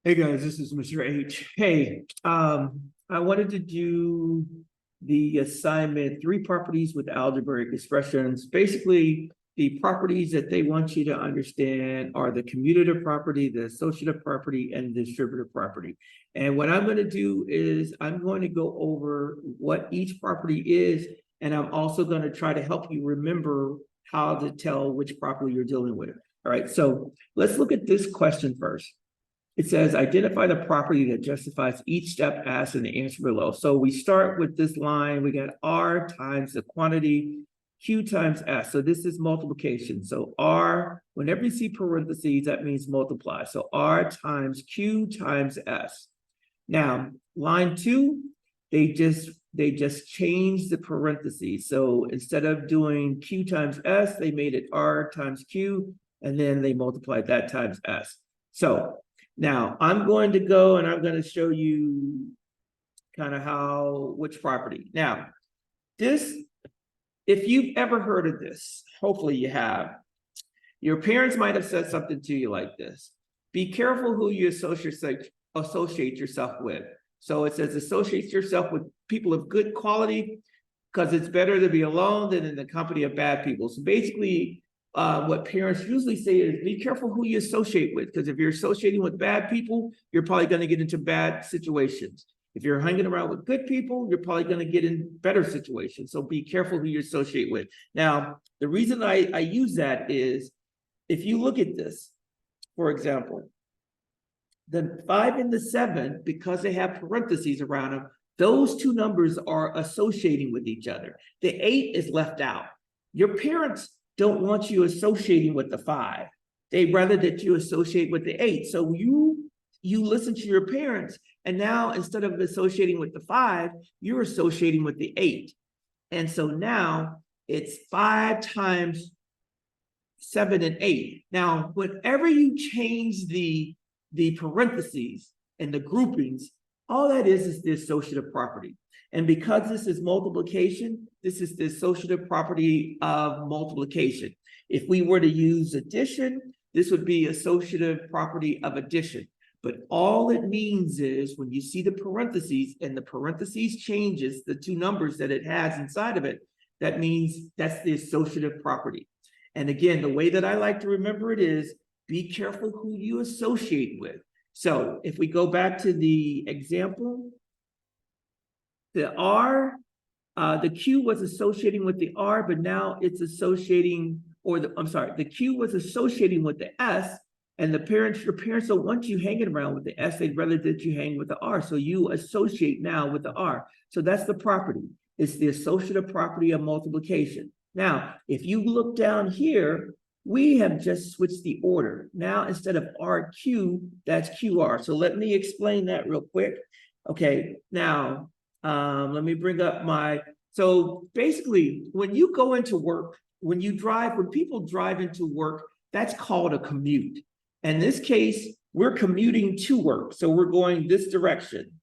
Hey guys, this is Mr. H. Hey, I wanted to do the assignment, three properties with algebraic expressions. Basically, the properties that they want you to understand are the commutative property, the associative property, and the distributive property. And what I'm going to do is I'm going to go over what each property is, and I'm also going to try to help you remember how to tell which property you're dealing with. All right, so let's look at this question first. It says, identify the property that justifies each step asked in the answer below. So we start with this line. We got R times the quantity, Q times S. So this is multiplication. So R, whenever you see parentheses, that means multiply. So R times Q times S. Now, line 2, they just changed the parentheses. So instead of doing Q times S, they made it R times Q, and then they multiplied that times S. So now I'm going to go and I'm going to show you kind of which property. Now, this, if you've ever heard of this, hopefully you have, your parents might have said something to you like this. Be careful who you associate yourself with. So it says associate yourself with people of good quality because it's better to be alone than in the company of bad people. So basically, what parents usually say is be careful who you associate with, because if you're associating with bad people, you're probably going to get into bad situations. If you're hanging around with good people, you're probably going to get in better situations. So be careful who you associate with. Now, the reason I use that is if you look at this, for example, the 5 and the 7, because they have parentheses around them, those two numbers are associating with each other. The 8 is left out. Your parents don't want you associating with the 5. They'd rather that you associate with the 8. So you listen to your parents, and now instead of associating with the 5, you're associating with the 8. And so now it's 5 times 7 and 8. Now, whenever you change the parentheses and the groupings, all that is the associative property. And because this is multiplication, this is the associative property of multiplication. If we were to use addition, this would be associative property of addition. But all it means is when you see the parentheses and the parentheses changes the two numbers that it has inside of it, that means that's the associative property. And again, the way that I like to remember it is be careful who you associate with. So if we go back to the example, the R, the Q was associating with the R, but now it's associating, the Q was associating with the S, and your parents don't want you hanging around with the S, they'd rather that you hang with the R. So you associate now with the R. So that's the property. It's the associative property of multiplication. Now, if you look down here, we have just switched the order. Now, instead of RQ, that's QR. So let me explain that real quick. Okay, now, let me bring up so basically, when you go into work, when people drive into work, that's called a commute. In this case, we're commuting to work. So we're going this direction.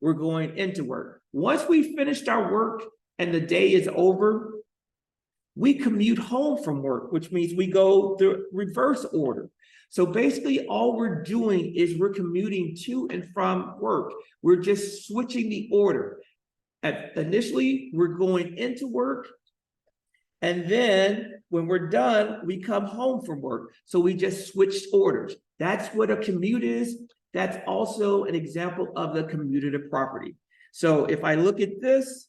We're going into work. Once we finished our work and the day is over, we commute home from work, which means we go the reverse order. So basically all we're doing is we're commuting to and from work. We're just switching the order. Initially, we're going into work, and then when we're done, we come home from work. So we just switched orders. That's what a commute is. That's also an example of the commutative property. So if I look at this,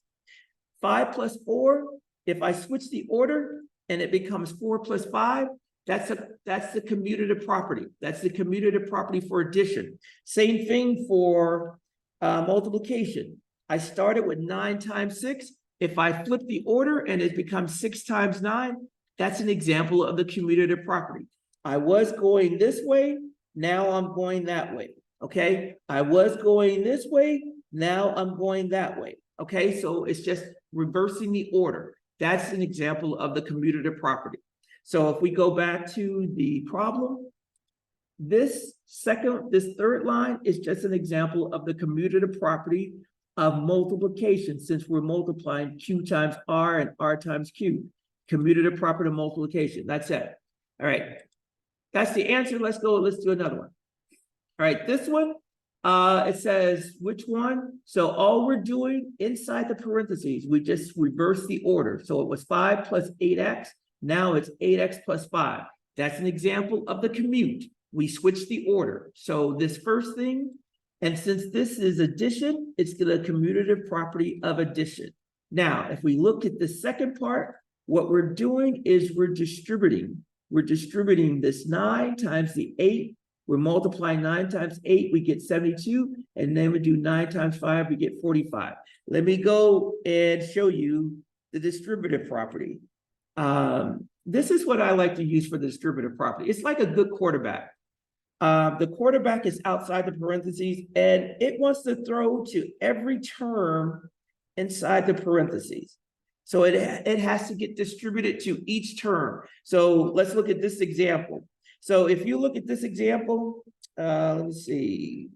5 plus 4, if I switch the order and it becomes 4 plus 5, that's the commutative property. That's the commutative property for addition. Same thing for multiplication. I started with 9 times 6. If I flip the order and it becomes 6 times 9, that's an example of the commutative property. I was going this way, now I'm going that way. Okay, I was going this way, now I'm going that way. Okay, so it's just reversing the order. That's an example of the commutative property. So if we go back to the problem, this third line is just an example of the commutative property of multiplication, since we're multiplying Q times R and R times Q. Commutative property of multiplication. That's it. All right. That's the answer. Let's do another one. right, this one, it says which one? So all we're doing inside the parentheses, we just reverse the order. So it was 5 plus 8x. Now it's 8x plus 5. That's an example of the commute. We switch the order. So this first thing, and since this is addition, it's the commutative property of addition. Now, if we look at the second part, what we're doing is we're distributing. We're distributing this 9 times the 8. We're multiplying 9 times 8, we get 72. And then we do 9 times 5, we get 45. Let me go and show you the distributive property. This is what I like to use for the distributive property. It's like a good quarterback. The quarterback is outside the parentheses, and it wants to throw to every term inside the parentheses. So it has to get distributed to each term. So let's look at this example. So if you look at this example, let me see,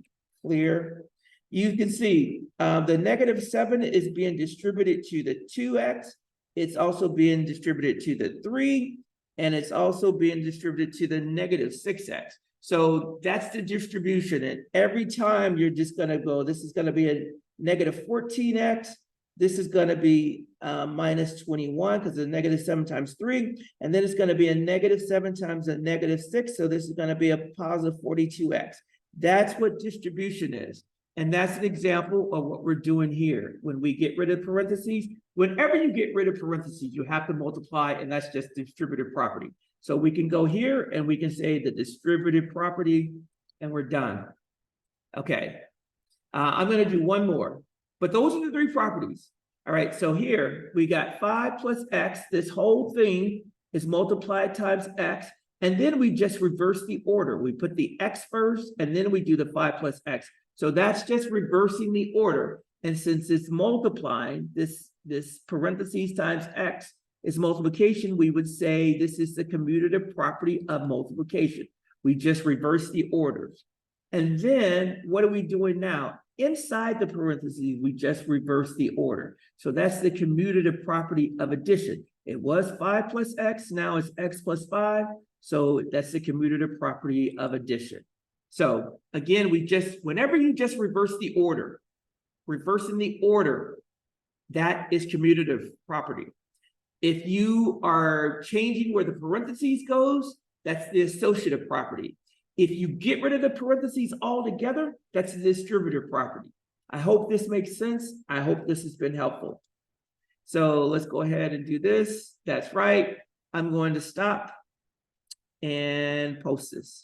clear. You can see the -7 is being distributed to the 2x. It's also being distributed to the 3, and it's also being distributed to the -6x. So that's the distribution. And every time you're just gonna go, this is gonna be a -14x. This is gonna be -21 because it's -7 times 3. And then it's gonna be a -7 times a -6. So this is gonna be a positive 42x. That's what distribution is. And that's an example of what we're doing here. When we get rid of parentheses, whenever you get rid of parentheses, you have to multiply, and that's just distributive property. So we can go here and we can say the distributive property, and we're done. Okay, I'm gonna do one more, but those are the 3 properties. All right, so here we got 5 plus x. This whole thing is multiplied times x, and then we just reverse the order. We put the x first, and then we do the 5 plus x. So that's just reversing the order. And since it's multiplying, this parentheses times x is multiplication, we would say this is the commutative property of multiplication. We just reverse the orders. And then what are we doing now? Inside the parentheses, we just reverse the order. So that's the commutative property of addition. It was 5 plus x, now it's x plus 5. So that's the commutative property of addition. So again, whenever you just reverse the order, reversing the order, that is commutative property. If you are changing where the parentheses goes, that's the associative property. If you get rid of the parentheses altogether, that's the distributive property. I hope this makes sense. I hope this has been helpful. So let's go ahead and do this. That's right. I'm going to stop and post this.